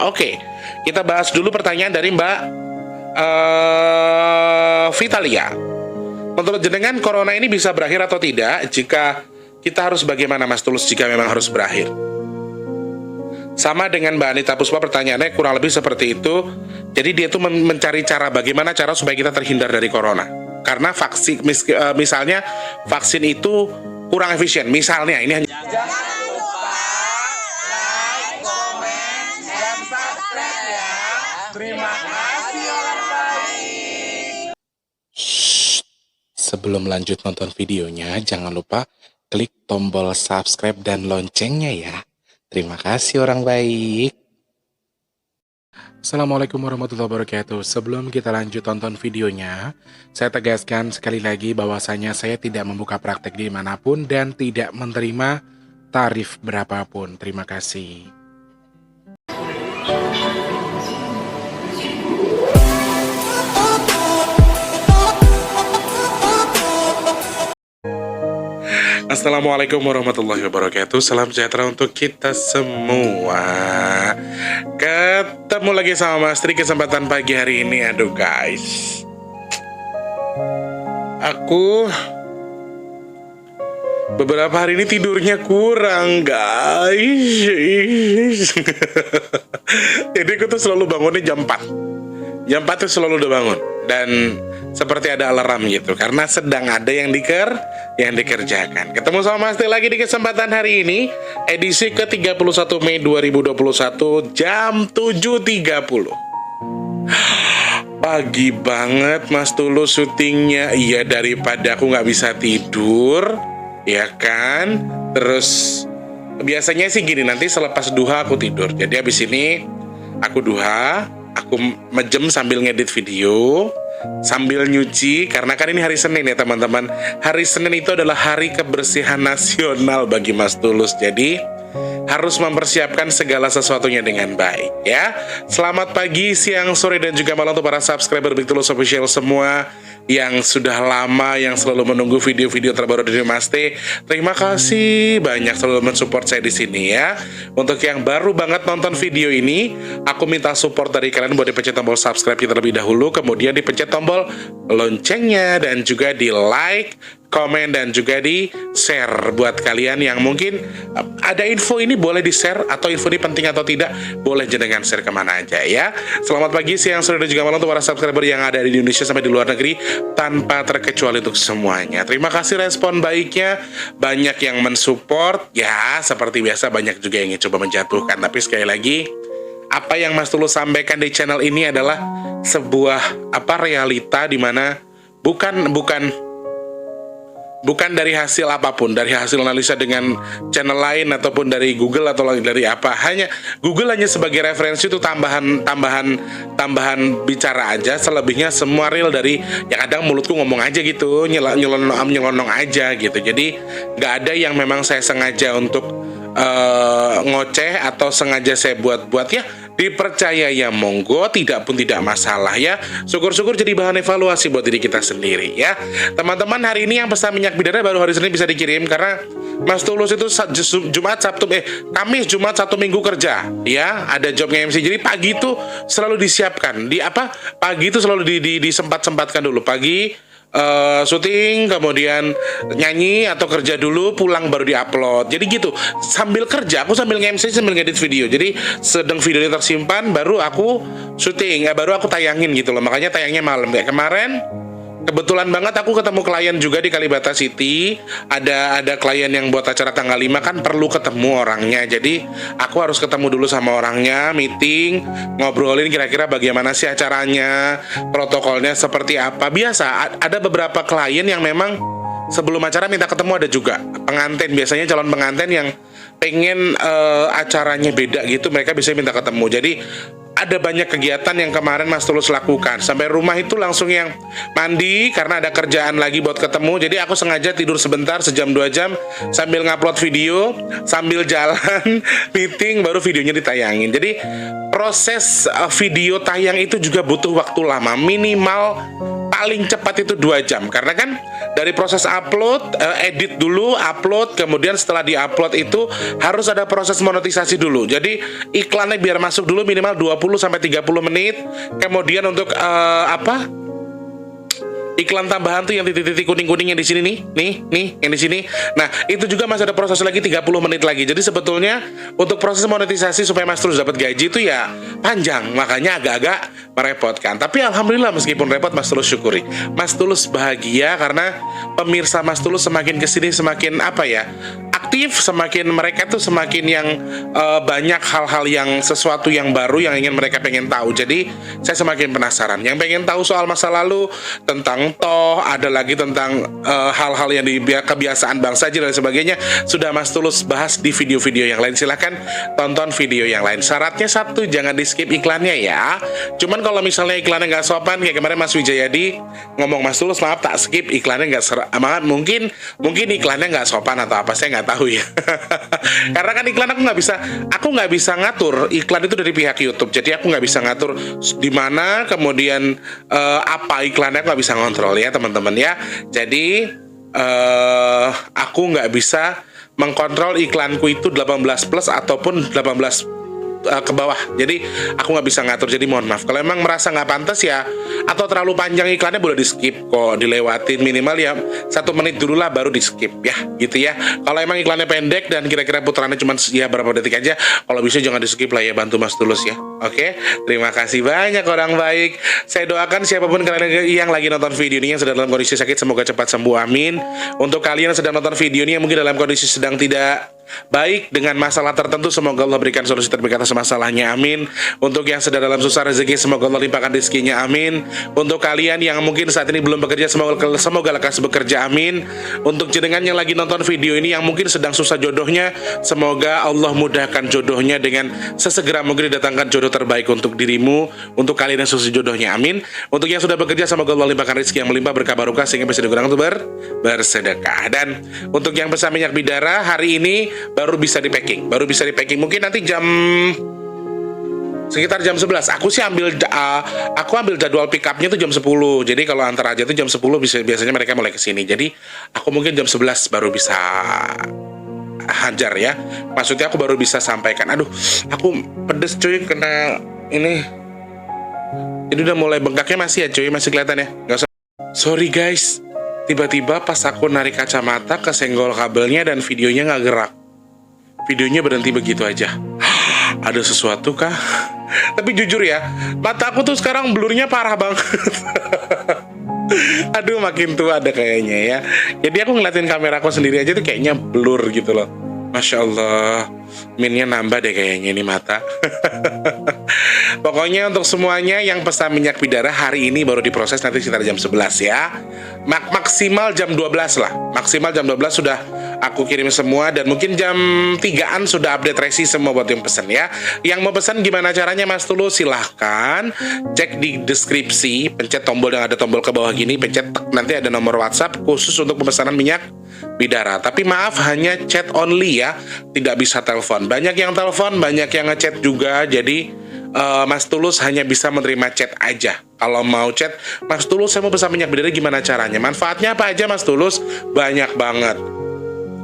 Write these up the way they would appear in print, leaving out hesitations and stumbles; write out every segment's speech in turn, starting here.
Oke, kita bahas dulu pertanyaan dari Mbak Vitalia. Menurut jenengan corona ini bisa berakhir atau tidak? Jika kita harus bagaimana Mas Tulus jika memang harus berakhir? Sama dengan Mbak Anita Puspa, pertanyaannya kurang lebih seperti itu. Jadi dia tuh mencari cara bagaimana cara supaya kita terhindar dari corona. Karena vaksin, misalnya vaksin itu kurang efisien. Misalnya ini hanya Jangan lupa like, komen, dan subscribe ya. Terima kasih orang baik. Sebelum lanjut nonton videonya, jangan lupa klik tombol subscribe dan loncengnya ya. Terima kasih orang baik. Assalamualaikum warahmatullahi wabarakatuh. Sebelum kita lanjut tonton videonya, saya tegaskan sekali lagi bahwasanya saya tidak membuka praktek dimanapun dan tidak menerima tarif berapapun. Terima kasih. Assalamualaikum warahmatullahi wabarakatuh. Salam sejahtera untuk kita semua. Ketemu lagi sama Mas Tri kesempatan pagi hari ini. Aduh guys, aku beberapa hari ini tidurnya kurang guys. Jadi aku tuh selalu bangunnya jam 4. Jam 4 tuh selalu udah bangun. Dan seperti ada alarm gitu, karena sedang ada yang dikerjakan. Ketemu sama Mas Tri lagi di kesempatan hari ini, edisi ke-31 Mei 2021 jam 7.30. Pagi banget Mas Tulus syutingnya. Iya, daripada aku nggak bisa tidur, ya kan. Terus biasanya sih gini, nanti selepas duha aku tidur. Jadi habis ini aku duha, aku mejem sambil ngedit video, sambil nyuci, karena kan ini hari Senin ya teman-teman. Hari Senin itu adalah hari kebersihan nasional bagi Mas Tulus. Jadi harus mempersiapkan segala sesuatunya dengan baik ya. Selamat pagi, siang, sore, dan juga malam untuk para subscriber Big Tulus Official semua yang sudah lama, yang selalu menunggu video-video terbaru dari Mas T. Terima kasih banyak selalu mensupport saya di sini ya. Untuk yang baru banget nonton video ini, aku minta support dari kalian buat dipencet tombol subscribe kita terlebih dahulu, kemudian dipencet tombol loncengnya, dan juga di like, komen, dan juga di share. Buat kalian yang mungkin ada info ini boleh di share, atau info ini penting atau tidak boleh jenengan share kemana aja ya. Selamat pagi, siang, sore, dan juga malam untuk para subscriber yang ada di Indonesia sampai di luar negeri tanpa terkecuali untuk semuanya. Terima kasih respon baiknya, banyak yang mensupport ya. Seperti biasa banyak juga yang coba menjatuhkan, tapi sekali lagi apa yang Mas Tulus sampaikan di channel ini adalah sebuah realita dimana bukan dari hasil apapun, dari hasil analisa dengan channel lain ataupun dari Google atau dari apa. Google hanya sebagai referensi, itu tambahan bicara aja. Selebihnya semua real dari yang kadang mulutku ngomong aja gitu, nyelonong aja gitu. Jadi nggak ada yang memang saya sengaja untuk ngoceh atau sengaja saya buat ya. Dipercaya ya monggo, tidak pun tidak masalah ya. Syukur-syukur jadi bahan evaluasi buat diri kita sendiri ya. Teman-teman, hari ini yang pesan minyak bidara baru hari Senin bisa dikirim, karena Mas Tulus itu Kamis, Jumat, Sabtu, Minggu kerja ya. Ada job MC, jadi pagi itu selalu disiapkan. Pagi itu selalu disempat-sempatkan dulu. Pagi syuting, kemudian nyanyi atau kerja dulu, pulang baru diupload. Jadi gitu, sambil kerja aku sambil nge-MC, sambil ngedit video. Jadi sedang videonya tersimpan, baru aku syuting, baru aku tayangin gitu loh. Makanya tayangnya malam. Kayak kemarin kebetulan banget aku ketemu klien juga di Kalibata City. Ada klien yang buat acara tanggal 5, kan perlu ketemu orangnya. Jadi aku harus ketemu dulu sama orangnya, meeting, ngobrolin kira-kira bagaimana sih acaranya, protokolnya seperti apa. Biasa ada beberapa klien yang memang sebelum acara minta ketemu, ada juga pengantin, biasanya calon pengantin yang pengen acaranya beda gitu, mereka bisa minta ketemu. Jadi ada banyak kegiatan yang kemarin Mas Tulus lakukan. Sampai rumah itu langsung yang mandi, karena ada kerjaan lagi buat ketemu. Jadi aku sengaja tidur sebentar, sejam 2 jam, sambil ngupload video, sambil jalan meeting, baru videonya ditayangin. Jadi proses video tayang itu juga butuh waktu lama, minimal paling cepat itu 2 jam, karena kan dari proses upload, edit dulu, upload, kemudian setelah di-upload itu harus ada proses monetisasi dulu. Jadi iklannya biar masuk dulu minimal 20-30 menit. Kemudian untuk iklan tambahan tuh yang titik-titik kuning-kuning yang di sini nih, yang di sini. Nah, itu juga masih ada proses lagi 30 menit lagi. Jadi sebetulnya untuk proses monetisasi supaya Mas Tulus dapat gaji itu ya panjang, makanya agak-agak merepotkan. Tapi alhamdulillah meskipun repot, Mas Tulus syukuri. Mas Tulus bahagia karena pemirsa Mas Tulus semakin kesini semakin aktif, semakin mereka tuh semakin yang banyak hal-hal yang sesuatu yang baru yang ingin mereka pengen tahu. Jadi saya semakin penasaran. Yang pengen tahu soal masa lalu, tentang ada lagi tentang hal-hal yang di kebiasaan bangsa dan sebagainya, sudah Mas Tulus bahas di video-video yang lain. Silahkan tonton video yang lain. Syaratnya satu, jangan di skip iklannya ya. Cuman kalau misalnya iklannya nggak sopan, kayak kemarin Mas Wijayadi ngomong, Mas Tulus maaf tak skip, iklannya nggak mungkin iklannya nggak sopan atau apa, saya nggak tahu ya. Karena kan iklan aku nggak bisa ngatur iklan itu dari pihak YouTube. Jadi aku nggak bisa ngatur di mana kemudian apa iklannya, aku nggak bisa ngontrol ya teman-teman ya. Jadi aku nggak bisa mengkontrol iklanku itu 18 plus ataupun 18 ke bawah. Jadi aku nggak bisa ngatur. Jadi mohon maaf kalau emang merasa nggak pantas ya, atau terlalu panjang iklannya boleh di skip kok, dilewatin minimal ya 1 menit dulu lah baru di skip ya, gitu ya. Kalau emang iklannya pendek dan kira-kira putarannya cuma ya berapa detik aja, kalau bisa jangan di skip lah ya, bantu Mas Tulus ya. Oke, terima kasih banyak orang baik. Saya doakan siapapun kalian yang lagi nonton video ini yang sedang dalam kondisi sakit, semoga cepat sembuh, amin. Untuk kalian yang sedang nonton video ini yang mungkin dalam kondisi sedang tidak baik dengan masalah tertentu, semoga Allah berikan solusi terbaik atas masalahnya, amin. Untuk yang sedang dalam susah rezeki, semoga Allah limpahkan rezekinya, amin. Untuk kalian yang mungkin saat ini belum bekerja, semoga lekas bekerja, amin. Untuk jenengan yang lagi nonton video ini yang mungkin sedang susah jodohnya, semoga Allah mudahkan jodohnya dengan sesegera mungkin didatangkan jodoh terbaik untuk dirimu, untuk kalian yang susah jodohnya, amin. Untuk yang sudah bekerja, semoga Allah limpahkan rezeki yang melimpah, berkah barokah sehingga bisa digunakan untuk bersedekah. Dan untuk yang pesan minyak bidara hari ini baru bisa di packing mungkin nanti sekitar jam 11. Aku ambil jadwal pick up-nya tuh jam 10. Jadi kalau antar aja tuh jam 10 biasanya mereka mulai kesini. Jadi aku mungkin jam 11 baru bisa hajar ya. Maksudnya aku baru bisa sampaikan. Aduh, aku pedes cuy kena ini. Jadi udah mulai bengkaknya masih ya cuy, masih kelihatan ya. Nggak usah. Sorry guys. Tiba-tiba pas aku narik kacamata kesenggol kabelnya dan videonya nggak gerak. Videonya berhenti begitu aja. Ada sesuatu kah? Tapi jujur ya, mata aku tuh sekarang blurnya parah banget. Aduh, makin tua ada kayaknya ya. Jadi aku ngeliatin kameraku sendiri aja tuh kayaknya blur gitu loh. Masya Allah, minnya nambah deh kayaknya ini mata. Pokoknya untuk semuanya yang pesan minyak bidara hari ini baru diproses nanti sekitar jam 11 ya. Maksimal jam 12 lah. Maksimal jam 12 sudah aku kirim semua, dan mungkin jam 3-an sudah update resi semua buat yang pesan ya. Yang mau pesan gimana caranya Mas Tulus? Silahkan cek di deskripsi, pencet tombol yang ada tombol ke bawah gini, pencet nanti ada nomor WhatsApp khusus untuk pemesanan minyak bidara. Tapi maaf, hanya chat only ya, tidak bisa telepon. Banyak yang telepon, banyak yang ngechat juga. Jadi Mas Tulus hanya bisa menerima chat aja. Kalau mau chat, Mas Tulus saya mau pesan minyak bidara gimana caranya? Manfaatnya apa aja Mas Tulus? Banyak banget.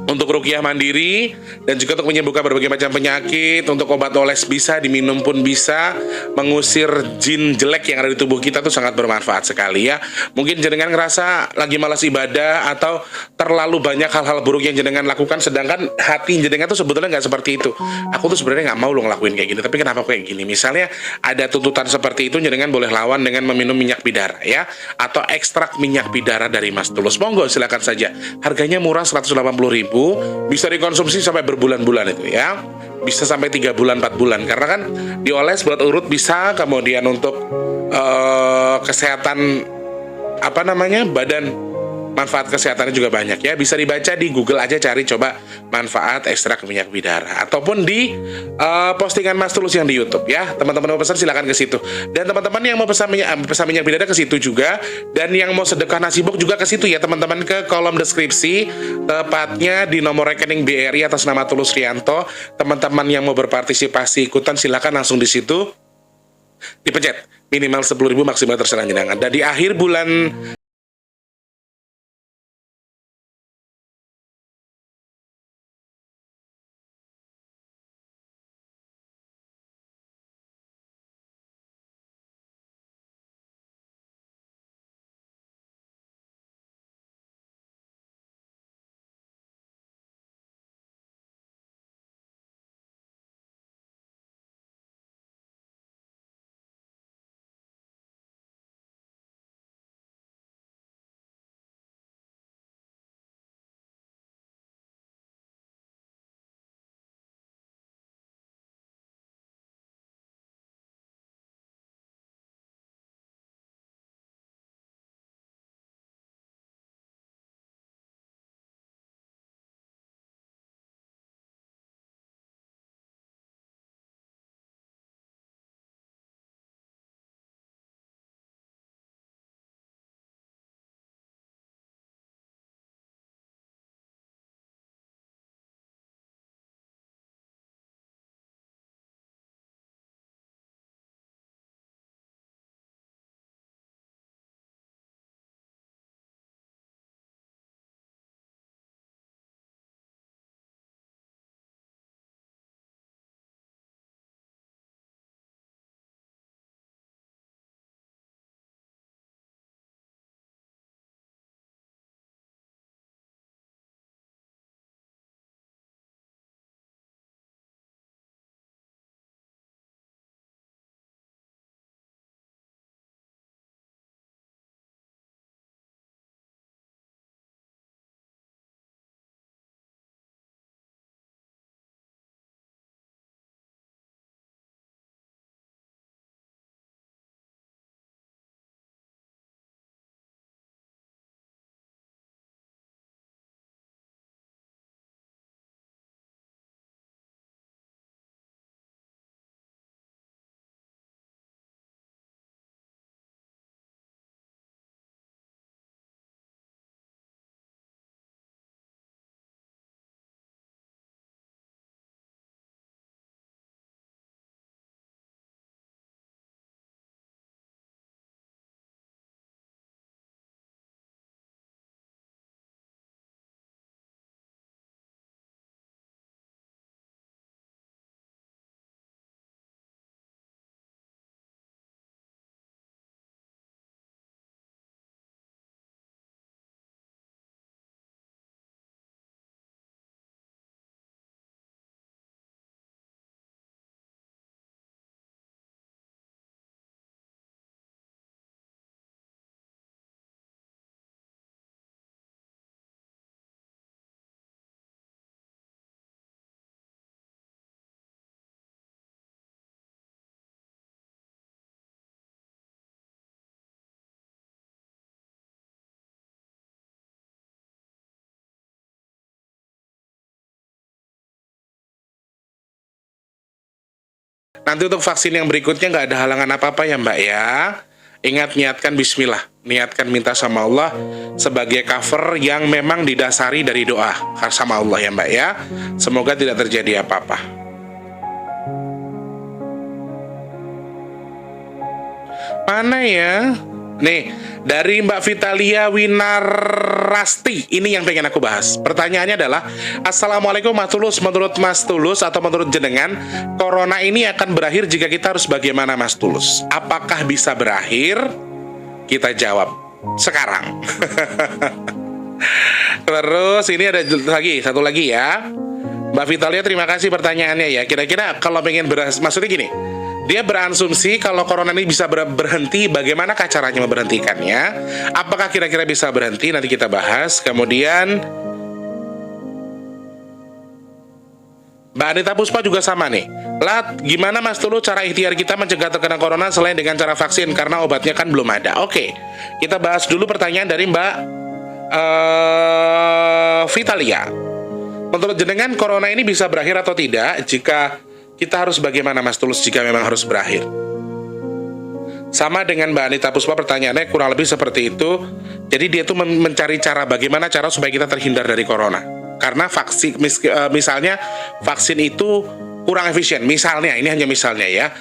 Untuk ruqyah mandiri dan juga untuk menyembuhkan berbagai macam penyakit, untuk obat oles bisa, diminum pun bisa, mengusir jin jelek yang ada di tubuh kita tuh sangat bermanfaat sekali ya. Mungkin jenengan ngerasa lagi malas ibadah atau terlalu banyak hal-hal buruk yang jenengan lakukan, sedangkan hati jenengan tuh sebetulnya nggak seperti itu. Aku tuh sebenarnya nggak mau lo ngelakuin kayak gini, tapi kenapa kayak gini? Misalnya ada tuntutan seperti itu, jenengan boleh lawan dengan meminum minyak bidara ya, atau ekstrak minyak bidara dari Mas Tulus. Monggo silakan saja. Harganya murah 180.000. Bisa dikonsumsi sampai berbulan-bulan itu ya. Bisa sampai 3 bulan 4 bulan. Karena kan dioles buat urut bisa, kemudian untuk kesehatan badan, manfaat kesehatannya juga banyak ya. Bisa dibaca di Google aja, cari coba manfaat ekstrak minyak bidara, ataupun di postingan Mas Tulus yang di YouTube ya. Teman-teman mau pesan silakan ke situ. Dan teman-teman yang mau pesan minyak bidara ke situ juga, dan yang mau sedekah nasi box juga ke situ ya teman-teman, ke kolom deskripsi, tepatnya di nomor rekening BRI atas nama Tulus Rianto. Teman-teman yang mau berpartisipasi ikutan silakan langsung di situ. dipencet minimal 10.000 maksimal terserah jenengan. Dan di akhir bulan nanti untuk vaksin yang berikutnya nggak ada halangan apa-apa ya Mbak ya. Ingat, niatkan bismillah, niatkan minta sama Allah sebagai cover yang memang didasari dari doa sama Allah ya Mbak ya. Semoga tidak terjadi apa-apa. Mana ya? Nih, dari Mbak Vitalia Winarasti, ini yang pengen aku bahas. Pertanyaannya adalah, Assalamualaikum Mas Tulus, menurut Mas Tulus atau menurut jenengan, Corona ini akan berakhir jika kita harus bagaimana Mas Tulus? Apakah bisa berakhir? Kita jawab sekarang. Terus ini ada satu lagi ya. Mbak Vitalia, terima kasih pertanyaannya ya. Kira-kira kalau pengen maksudnya gini, dia berasumsi kalau corona ini bisa berhenti, bagaimanakah caranya memberhentikannya? Apakah kira-kira bisa berhenti? Nanti kita bahas. Kemudian Mbak Anita Puspa juga sama nih. Lat, gimana Mas Tulu cara ikhtiar kita mencegah terkena corona selain dengan cara vaksin? Karena obatnya kan belum ada. Oke, kita bahas dulu pertanyaan dari Mbak Vitalia. Menurut jenengan corona ini bisa berakhir atau tidak? Jika kita harus bagaimana Mas Tulus jika memang harus berakhir? Sama dengan Mbak Anita Puspa, pertanyaannya kurang lebih seperti itu. Jadi dia tuh mencari cara, bagaimana cara supaya kita terhindar dari corona. Karena vaksin, misalnya vaksin itu kurang efisien. Misalnya, ini hanya misalnya ya,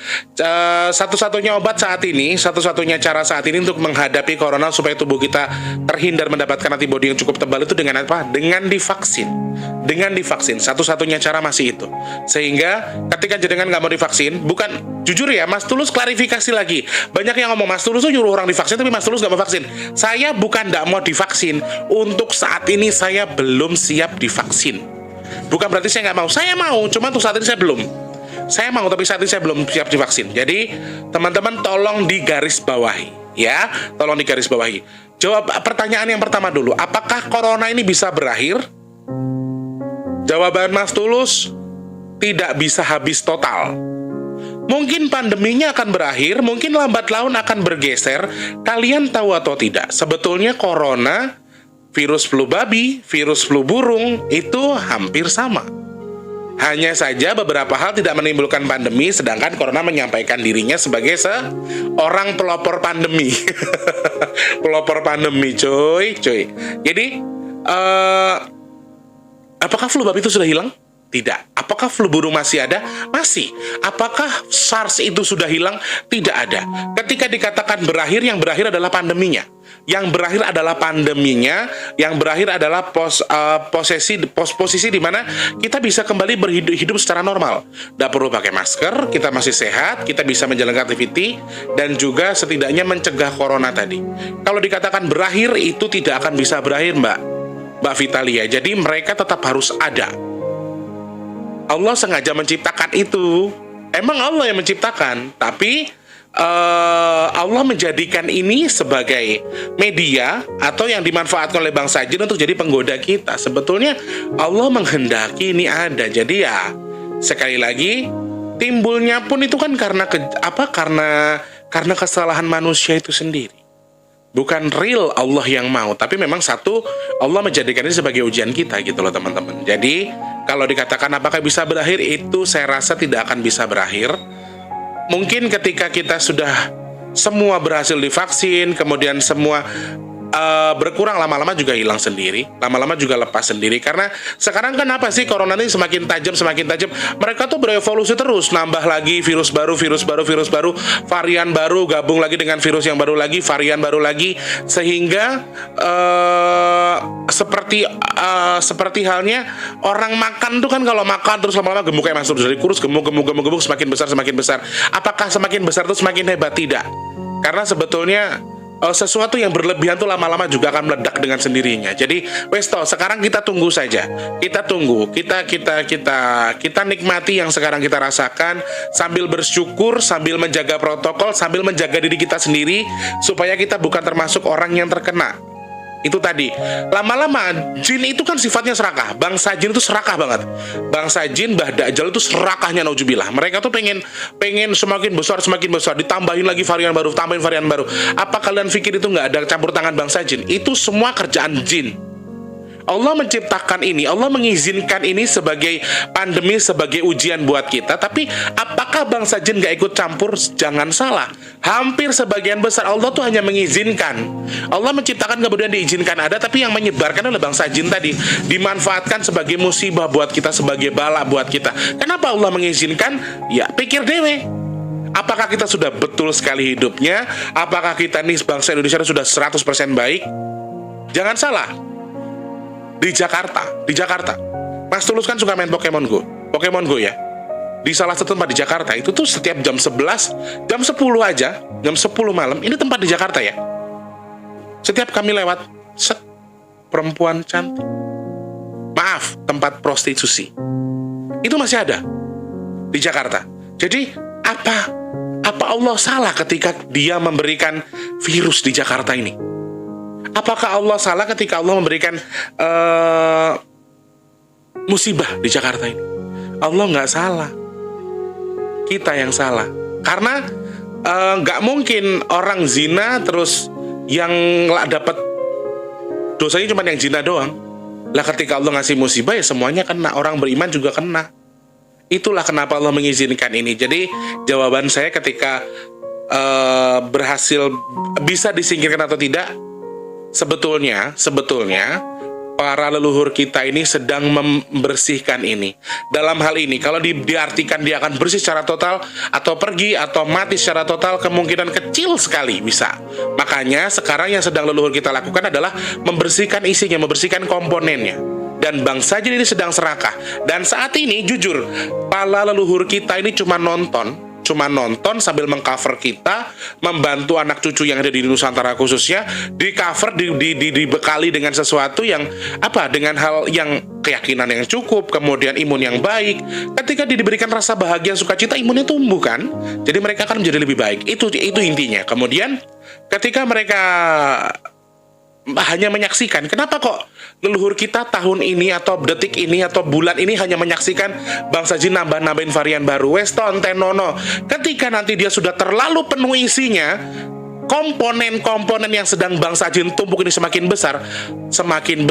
satu-satunya obat saat ini, satu-satunya cara saat ini untuk menghadapi corona supaya tubuh kita terhindar mendapatkan antibodi yang cukup tebal itu dengan apa? Dengan divaksin. Dengan divaksin, satu-satunya cara masih itu. Sehingga ketika jenengan nggak mau divaksin, bukan, jujur ya, Mas Tulus klarifikasi lagi. Banyak yang ngomong, Mas Tulus tuh nyuruh orang divaksin, tapi Mas Tulus nggak mau vaksin. Saya bukan nggak mau divaksin. Untuk saat ini saya belum siap divaksin. Bukan berarti saya nggak mau, saya mau, cuma untuk saat ini saya belum. Saya mau, tapi saat ini saya belum siap divaksin. Jadi, teman-teman tolong digarisbawahi, ya, tolong digarisbawahi. Jawab pertanyaan yang pertama dulu, apakah corona ini bisa berakhir? Jawaban Mas Tulus, tidak bisa habis total. Mungkin pandeminya akan berakhir, mungkin lambat laun akan bergeser. Kalian tahu atau tidak, sebetulnya corona, virus flu babi, virus flu burung, itu hampir sama. Hanya saja beberapa hal tidak menimbulkan pandemi, sedangkan corona menyampaikan dirinya sebagai seorang pelopor pandemi. Pelopor pandemi, cuy. Jadi, apakah flu babi itu sudah hilang? Tidak. Apakah flu burung masih ada? Masih. Apakah SARS itu sudah hilang? Tidak ada. Ketika dikatakan berakhir, yang berakhir adalah pandeminya. Yang berakhir adalah pandeminya, yang berakhir adalah posisi di mana kita bisa kembali berhidup secara normal. Tidak perlu pakai masker, kita masih sehat, kita bisa menjalankan aktiviti, dan juga setidaknya mencegah corona tadi. Kalau dikatakan berakhir, itu tidak akan bisa berakhir, Mbak Vitalia. Jadi mereka tetap harus ada. Allah sengaja menciptakan itu. Emang Allah yang menciptakan, tapi Allah menjadikan ini sebagai media atau yang dimanfaatkan oleh bangsa jin untuk jadi penggoda kita. Sebetulnya Allah menghendaki ini ada. Jadi ya, sekali lagi, timbulnya pun itu kan karena kesalahan manusia itu sendiri. Bukan real Allah yang mau, tapi memang satu, Allah menjadikan ini sebagai ujian kita gitu loh teman-teman. Jadi, kalau dikatakan apakah bisa berakhir, itu saya rasa tidak akan bisa berakhir. Mungkin ketika kita sudah semua berhasil divaksin, kemudian semua berkurang, lama-lama juga hilang sendiri, lama-lama juga lepas sendiri. Karena sekarang kan apa sih, corona ini semakin tajam. Mereka tuh berevolusi terus, nambah lagi virus baru, varian baru, gabung lagi dengan virus yang baru lagi, varian baru lagi, sehingga seperti halnya orang makan tuh kan, kalau makan terus lama-lama gemuk kayak Mas Tulus, dari kurus gemuk semakin besar. Apakah semakin besar itu semakin hebat? Tidak. Karena sebetulnya sesuatu yang berlebihan tuh lama-lama juga akan meledak dengan sendirinya. Jadi, sekarang kita tunggu saja. Kita tunggu. Kita nikmati yang sekarang kita rasakan, sambil bersyukur, sambil menjaga protokol, sambil menjaga diri kita sendiri, supaya kita bukan termasuk orang yang terkena. Itu tadi, lama-lama jin itu kan sifatnya serakah. Bangsa jin itu serakah banget. Bangsa jin, Mbah Dajjal itu serakahnya nauzubillah. Mereka tuh pengen semakin besar, ditambahin lagi varian baru. Apa kalian pikir itu nggak ada campur tangan bangsa jin? Itu semua kerjaan jin. Allah menciptakan ini, Allah mengizinkan ini sebagai pandemi, sebagai ujian buat kita. Tapi apakah bangsa jin gak ikut campur? Jangan salah, hampir sebagian besar Allah tuh hanya mengizinkan. Allah menciptakan kemudian diizinkan ada, tapi yang menyebarkan oleh bangsa jin tadi, dimanfaatkan sebagai musibah buat kita, sebagai bala buat kita. Kenapa Allah mengizinkan? Ya pikir dewe. Apakah kita sudah betul sekali hidupnya? Apakah kita nih bangsa Indonesia sudah 100% baik? Jangan salah. Di Jakarta, Mas Tulus kan suka main Pokemon Go ya. Di salah satu tempat di Jakarta itu tuh setiap jam 11, jam 10 aja, jam 10 malam, ini tempat di Jakarta ya. Setiap kami lewat, perempuan cantik. Maaf, tempat prostitusi. Itu masih ada di Jakarta. Jadi apa Allah salah ketika Dia memberikan virus di Jakarta ini? Apakah Allah salah ketika Allah memberikan musibah di Jakarta ini? Allah nggak salah, kita yang salah. Karena nggak mungkin orang zina terus yang dapat dosanya cuma yang zina doang. Lah ketika Allah ngasih musibah ya semuanya kena, orang beriman juga kena. Itulah kenapa Allah mengizinkan ini. Jadi jawaban saya ketika berhasil bisa disingkirkan atau tidak, sebetulnya para leluhur kita ini sedang membersihkan ini. Dalam hal ini, kalau diartikan dia akan bersih secara total, atau pergi, atau mati secara total, kemungkinan kecil sekali bisa. Makanya sekarang yang sedang leluhur kita lakukan adalah membersihkan isinya, membersihkan komponennya. Dan bangsa jin ini sedang serakah. Dan saat ini, jujur, para leluhur kita ini cuma nonton sambil mengcover kita, membantu anak cucu yang ada di Nusantara khususnya, di cover, dibekali dengan sesuatu yang dengan hal yang keyakinan yang cukup, kemudian imun yang baik. Ketika diberikan rasa bahagia, sukacita, imunnya tumbuh kan, jadi mereka akan menjadi lebih baik. Itu intinya. Kemudian ketika mereka hanya menyaksikan, kenapa kok leluhur kita tahun ini atau detik ini atau bulan ini hanya menyaksikan bangsa jin nambahin varian baru, Weston, Tenono. Ketika nanti dia sudah terlalu penuh isinya, komponen-komponen yang sedang bangsa jin tumpuk ini semakin besar, semakin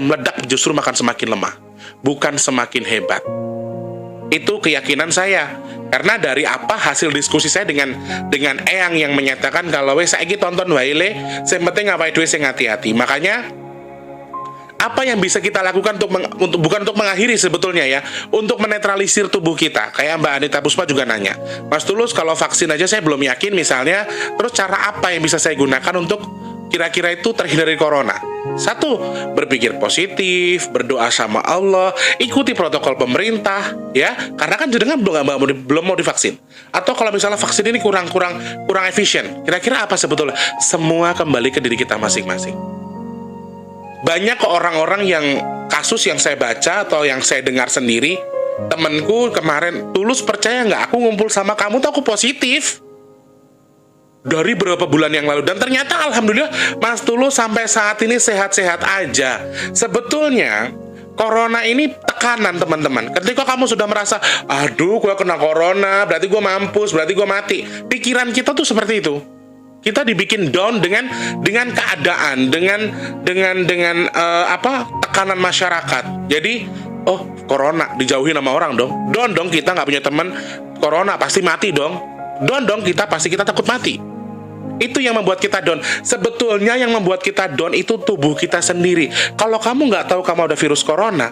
meledak, justru makan semakin lemah, bukan semakin hebat. Itu keyakinan saya. Karena dari hasil diskusi saya dengan Eyang yang menyatakan kalau saiki tonton wae sing penting ngapain duwe sing hati-hati. Makanya apa yang bisa kita lakukan bukan untuk mengakhiri sebetulnya ya, untuk menetralisir tubuh kita. Kayak Mbak Anita Puspa juga nanya, Mas Tulus kalau vaksin aja saya belum yakin misalnya, terus cara apa yang bisa saya gunakan untuk kira-kira itu terhindar dari corona? Satu, berpikir positif, berdoa sama Allah, ikuti protokol pemerintah, ya, karena kan jenengan belum mau divaksin. Atau kalau misalnya vaksin ini kurang efisien, kira-kira apa sebetulnya? Semua kembali ke diri kita masing-masing. Banyak orang-orang yang kasus yang saya baca atau yang saya dengar sendiri, temenku kemarin, Tulus percaya nggak aku ngumpul sama kamu tuh aku positif dari beberapa bulan yang lalu, dan ternyata alhamdulillah Mas Tulus sampai saat ini sehat-sehat aja. Sebetulnya corona ini tekanan teman-teman. Ketika kamu sudah merasa, aduh gue kena corona, berarti gue mampus, berarti gue mati, pikiran kita tuh seperti itu. Kita dibikin down dengan keadaan, dengan tekanan masyarakat. Jadi, oh corona dijauhin sama orang dong. Down dong, kita nggak punya teman corona pasti mati dong. Down dong, kita takut mati. Itu yang membuat kita down. Sebetulnya yang membuat kita down itu tubuh kita sendiri. Kalau kamu nggak tahu kamu ada virus corona,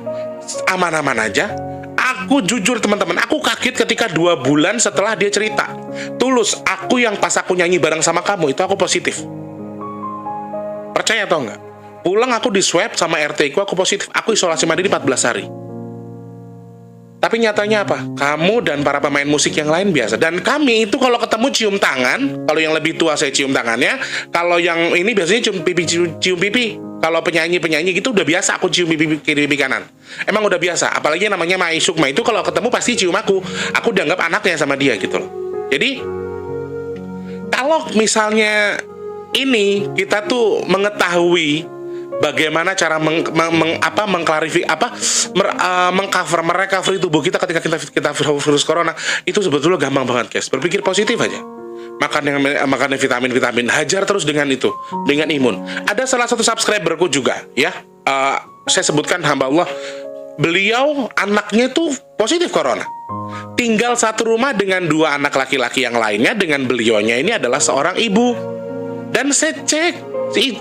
aman-aman aja. Aku jujur teman-teman, aku kaget ketika 2 bulan setelah dia cerita, Tulus, aku yang pas aku nyanyi bareng sama kamu itu aku positif. Percaya atau enggak? Pulang aku di swab sama RT ku, aku positif. Aku isolasi mandiri 14 hari. Tapi nyatanya apa? Kamu dan para pemain musik yang lain biasa. Dan kami itu kalau ketemu cium tangan. Kalau yang lebih tua saya cium tangannya. Kalau yang ini biasanya cium pipi. Kalau penyanyi gitu udah biasa aku cium pipi kiri pipi kanan. Emang udah biasa. Apalagi namanya Mai Sukma itu kalau ketemu pasti cium aku. Aku dianggap anaknya sama dia gitu loh. Jadi kalau misalnya ini kita tuh mengetahui bagaimana cara merecovery tubuh kita ketika kita virus corona, itu sebetulnya gampang banget guys. Berpikir positif aja, makan vitamin, hajar terus dengan itu, dengan imun. Ada salah satu subscriberku juga ya, saya sebutkan hamba Allah, beliau anaknya tuh positif corona, tinggal satu rumah dengan 2 anak laki-laki yang lainnya, dengan beliaunya ini adalah seorang ibu. Dan saya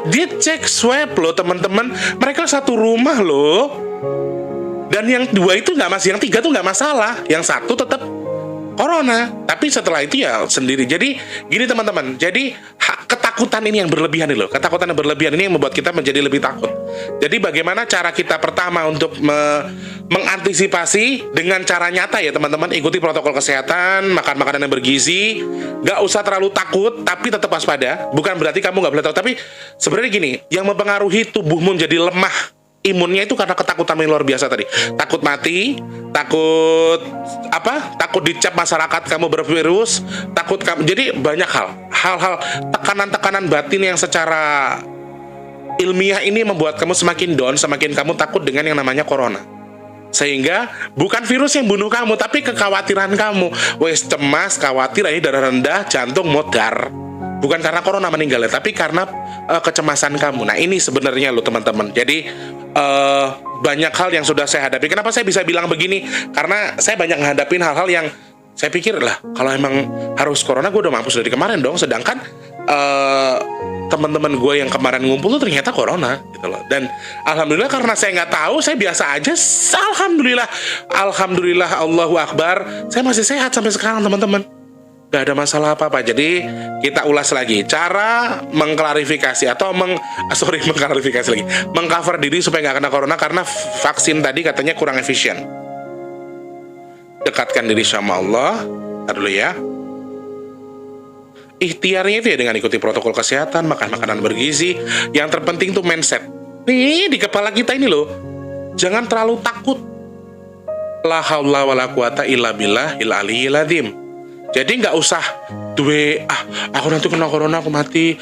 dia cek swab loh teman-teman, mereka satu rumah loh, dan yang 2 itu yang 3 tuh nggak masalah, yang 1 tetap corona, tapi setelah itu ya sendiri. Jadi gini teman-teman, jadi ketakutan ini yang berlebihan nih loh, ketakutan yang berlebihan ini yang membuat kita menjadi lebih takut. Jadi bagaimana cara kita pertama untuk mengantisipasi dengan cara nyata ya teman-teman, ikuti protokol kesehatan, makan makanan yang bergizi, nggak usah terlalu takut, tapi tetap waspada. Bukan berarti kamu nggak boleh takut, tapi sebenarnya gini, yang mempengaruhi tubuhmu menjadi lemah imunnya itu karena ketakutan yang luar biasa tadi. Takut mati, takut dicap masyarakat kamu bervirus, takut kamu. Jadi banyak hal-hal tekanan-tekanan batin yang secara ilmiah ini membuat kamu semakin down, semakin kamu takut dengan yang namanya corona. Sehingga bukan virus yang bunuh kamu, tapi kekhawatiran kamu. Wes cemas, khawatir, ini darah rendah, jantung modar. Bukan karena corona meninggal, tapi karena kecemasan kamu. Nah ini sebenarnya loh teman-teman. Jadi banyak hal yang sudah saya hadapi. Kenapa saya bisa bilang begini? Karena saya banyak menghadapin hal-hal yang saya pikir lah, kalau emang harus corona gue udah mampus dari kemarin dong. Sedangkan teman-teman gue yang kemarin ngumpul tuh ternyata corona gitu loh. Dan alhamdulillah karena saya nggak tahu, saya biasa aja. Alhamdulillah, Allahu Akbar, saya masih sehat sampai sekarang teman-teman. Gak ada masalah apa-apa. Jadi kita ulas lagi cara mengklarifikasi atau mengklarifikasi lagi, mengcover diri supaya nggak kena corona karena vaksin tadi katanya kurang efisien. Dekatkan diri sama Allah. Ntar dulu ya. Ikhtiarnya itu ya dengan ikuti protokol kesehatan, makan makanan bergizi. Yang terpenting tuh mindset. Nih di kepala kita ini loh, jangan terlalu takut. La haula wala quwata illa billahil aliyyil azim. Jadi nggak usah aku nanti kena corona aku mati.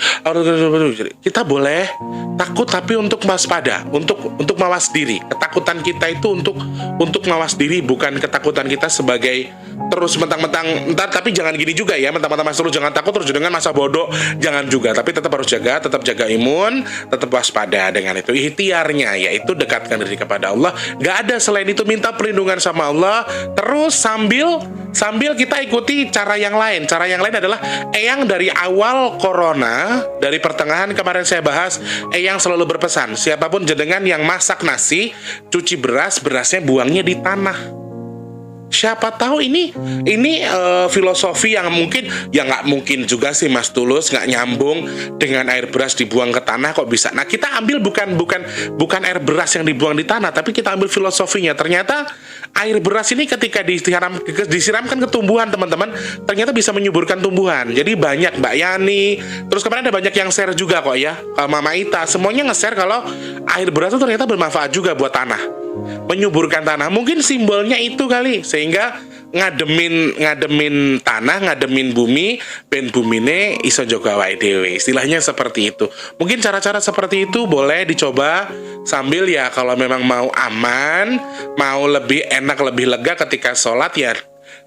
Kita boleh takut tapi untuk waspada, untuk mawas diri. Ketakutan kita itu untuk mawas diri, bukan ketakutan kita sebagai terus mentang-mentang tapi jangan gini juga ya, mentang-mentang terus jangan takut terus dengan masa bodoh, jangan juga, tapi tetap harus tetap jaga imun, tetap waspada dengan itu. Ikhtiarnya yaitu dekatkan diri kepada Allah. Nggak ada selain itu, minta perlindungan sama Allah terus sambil kita ikuti cara yang lain. Cara yang lain adalah Eyang dari awal corona, dari pertengahan kemarin saya bahas, Eyang selalu berpesan, siapapun jenengan yang masak nasi, cuci berasnya buangnya di tanah. Siapa tahu ini filosofi yang mungkin, ya nggak mungkin juga sih Mas Tulus, nggak nyambung dengan air beras dibuang ke tanah kok bisa. Nah kita ambil bukan air beras yang dibuang di tanah, tapi kita ambil filosofinya. Ternyata air beras ini ketika disiramkan ke tumbuhan teman-teman, ternyata bisa menyuburkan tumbuhan. Jadi banyak Mbak Yani, terus kemarin ada banyak yang share juga kok ya, Mama Ita, semuanya nge-share kalau air beras itu ternyata bermanfaat juga buat tanah, menyuburkan tanah. Mungkin simbolnya itu kali, sehingga ngademin tanah, ngademin bumi, ben bumine iso jaga awake dhewe. Istilahnya seperti itu. Mungkin cara-cara seperti itu boleh dicoba sambil ya kalau memang mau aman, mau lebih enak, lebih lega ketika sholat ya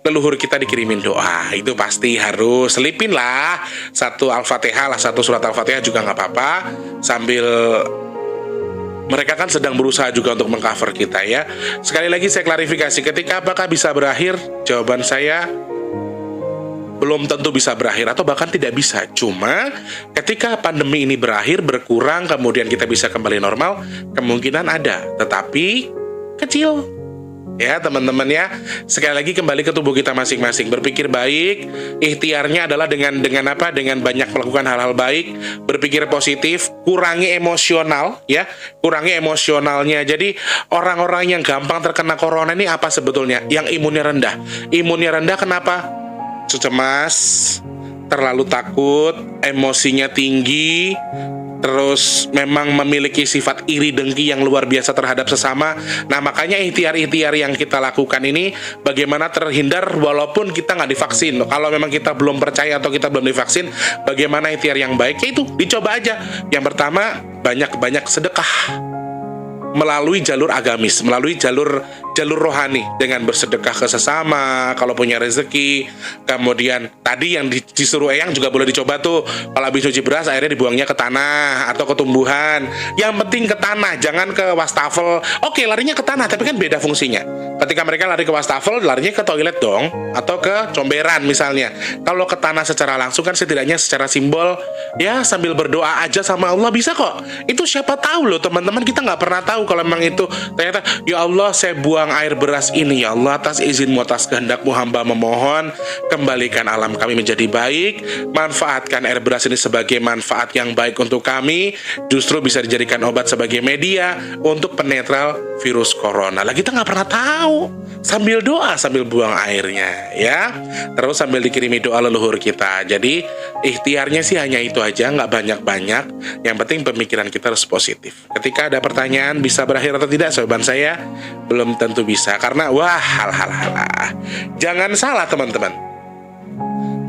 leluhur kita dikirimin doa. Itu pasti harus selipin lah satu Al-Fatihah lah, satu surat Al-Fatihah juga nggak apa-apa, sambil mereka kan sedang berusaha juga untuk mengcover kita ya. Sekali lagi saya klarifikasi, ketika apakah bisa berakhir? Jawaban saya belum tentu bisa berakhir atau bahkan tidak bisa. Cuma ketika pandemi ini berakhir, berkurang, kemudian kita bisa kembali normal, kemungkinan ada, tetapi kecil. Ya teman-teman ya, sekali lagi kembali ke tubuh kita masing-masing, berpikir baik. Ikhtiarnya adalah dengan banyak melakukan hal-hal baik, berpikir positif, kurangi emosional ya, kurangi emosionalnya. Jadi orang-orang yang gampang terkena corona ini apa sebetulnya? Yang imunnya rendah. Imunnya rendah kenapa? Cemas, terlalu takut, emosinya tinggi, terus memang memiliki sifat iri dengki yang luar biasa terhadap sesama. Nah makanya ikhtiar-ikhtiar yang kita lakukan ini bagaimana terhindar walaupun kita nggak divaksin. Kalau memang kita belum percaya atau kita belum divaksin, bagaimana ikhtiar yang baik? Ya itu, dicoba aja. Yang pertama, banyak-banyak sedekah melalui jalur agamis, melalui jalur rohani, dengan bersedekah ke sesama kalau punya rezeki. Kemudian tadi yang disuruh Eyang juga boleh dicoba tuh, kalau habis cuci beras airnya dibuangnya ke tanah atau ke tumbuhan. Yang penting ke tanah, jangan ke wastafel. Oke, larinya ke tanah, tapi kan beda fungsinya. Ketika mereka lari ke wastafel, larinya ke toilet dong, atau ke comberan misalnya. Kalau ke tanah secara langsung kan setidaknya secara simbol ya, sambil berdoa aja sama Allah bisa kok. Itu siapa tahu loh teman-teman, kita nggak pernah tahu kalau memang itu ternyata, ya Allah saya buang air beras ini, ya Allah atas izinmu, atas kehendakmu hamba memohon, kembalikan alam kami menjadi baik, manfaatkan air beras ini sebagai manfaat yang baik untuk kami, justru bisa dijadikan obat sebagai media untuk penetral virus corona. Lah kita nggak pernah tahu, sambil doa sambil buang airnya ya, terus sambil dikirimi doa leluhur kita. Jadi ikhtiarnya sih hanya itu aja, nggak banyak-banyak, yang penting pemikiran kita harus positif. Ketika ada pertanyaan bisa berakhir atau tidak, jawaban saya belum tentu bisa, karena hal-hal jangan salah teman-teman,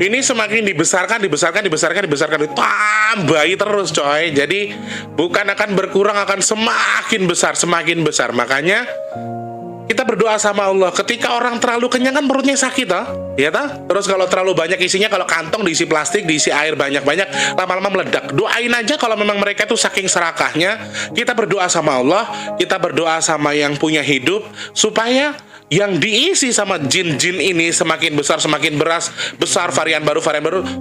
ini semakin dibesarkan ditambahi terus coy. Jadi bukan akan berkurang, akan semakin besar. Makanya kita berdoa sama Allah. Ketika orang terlalu kenyang kan perutnya sakit ya toh? Terus kalau terlalu banyak isinya, kalau kantong diisi plastik, diisi air banyak-banyak, lama-lama meledak. Doain aja kalau memang mereka itu saking serakahnya. Kita berdoa sama Allah, kita berdoa sama yang punya hidup supaya yang diisi sama jin-jin ini semakin besar, semakin besar, varian baru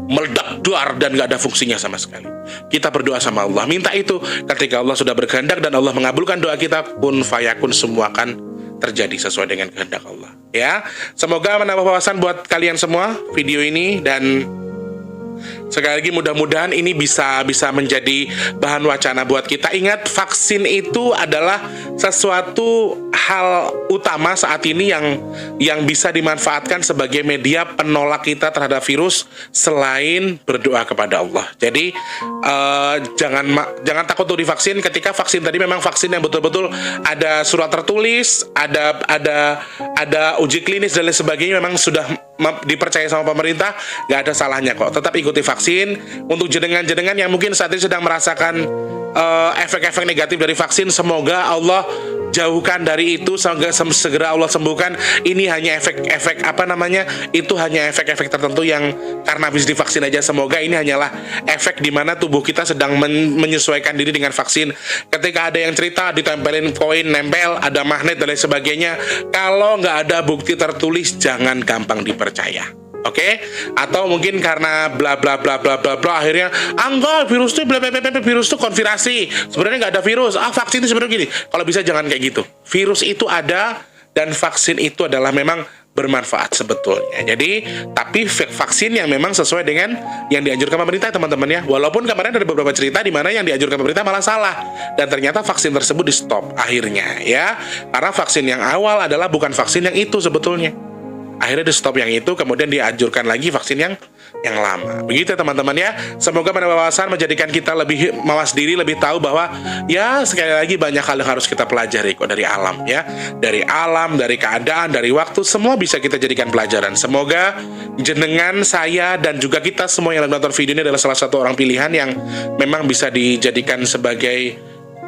meledak duar dan gak ada fungsinya sama sekali. Kita berdoa sama Allah, minta itu. Ketika Allah sudah berkehendak dan Allah mengabulkan doa kita, kun fayakun, semua akan terjadi sesuai dengan kehendak Allah. Ya, semoga menambah wawasan buat kalian semua video ini, dan sekali lagi mudah-mudahan ini bisa menjadi bahan wacana buat kita. Ingat, vaksin itu adalah sesuatu hal utama saat ini yang bisa dimanfaatkan sebagai media penolak kita terhadap virus selain berdoa kepada Allah. Jadi jangan takut untuk divaksin. Ketika vaksin tadi memang vaksin yang betul-betul ada surat tertulis, ada uji klinis dan lain sebagainya, memang sudah dipercaya sama pemerintah, nggak ada salahnya kok. Tetap ikuti vaksin. Untuk jenengan-jenengan yang mungkin saat ini sedang merasakan efek-efek negatif dari vaksin, semoga Allah jauhkan dari itu, segera Allah sembuhkan. Ini hanya efek-efek itu hanya efek-efek tertentu yang karena habis divaksin aja. Semoga ini hanyalah efek di mana tubuh kita sedang menyesuaikan diri dengan vaksin. Ketika ada yang cerita ditempelin koin nempel, ada magnet dan lain sebagainya, kalau nggak ada bukti tertulis, jangan gampang dipercaya. Oke? Atau mungkin karena bla bla bla bla bla bla, akhirnya enggak, virus itu virus itu konspirasi, sebenarnya nggak ada virus, vaksin itu sebenarnya gini. Kalau bisa jangan kayak gitu. Virus itu ada dan vaksin itu adalah memang bermanfaat sebetulnya. Jadi, tapi vaksin yang memang sesuai dengan yang dianjurkan pemerintah, teman-teman ya. Walaupun kemarin ada beberapa cerita di mana yang dianjurkan pemerintah malah salah, dan ternyata vaksin tersebut di stop akhirnya ya. Karena vaksin yang awal adalah bukan vaksin yang itu sebetulnya. Akhirnya di stop yang itu, kemudian dianjurkan lagi vaksin yang lama. Begitu ya teman-teman ya. Semoga menambah wawasan, menjadikan kita lebih mawas diri, lebih tahu bahwa ya sekali lagi banyak hal yang harus kita pelajari kok dari alam ya. Dari alam, dari keadaan, dari waktu, semua bisa kita jadikan pelajaran. Semoga jenengan, saya, dan juga kita semua yang nonton video ini adalah salah satu orang pilihan yang memang bisa dijadikan sebagai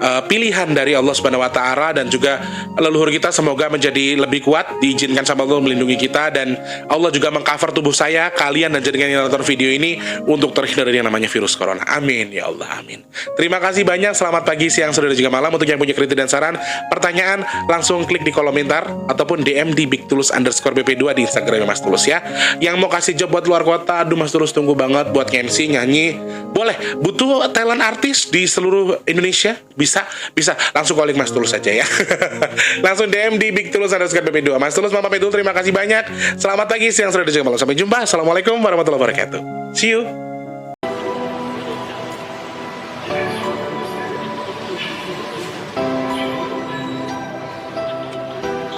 pilihan dari Allah Subhanahu wa Ta'ala, dan juga leluhur kita semoga menjadi lebih kuat, diizinkan sama Allah melindungi kita, dan Allah juga mengcover tubuh saya, kalian, dan jenengan yang nonton video ini untuk terhindar dari yang namanya virus corona. Amin ya Allah, amin. Terima kasih banyak. Selamat pagi, siang, sore, dan juga malam. Untuk yang punya kritik dan saran, pertanyaan, langsung klik di kolom komentar ataupun DM di bigtulus_bp2 di Instagram Mas Tulus ya. Yang mau kasih job buat luar kota, aduh Mas Tulus tunggu banget buat MC, nyanyi, boleh. Butuh talent artis di seluruh Indonesia, bisa langsung calling Mas Tulus saja ya. Langsung DM di bigtulus_bp2. Mas Tulus, Mama Pedul, terima kasih banyak. Selamat pagi, siang, sore, dan juga malam. Sampai jumpa. Assalamualaikum warahmatullahi wabarakatuh. See you.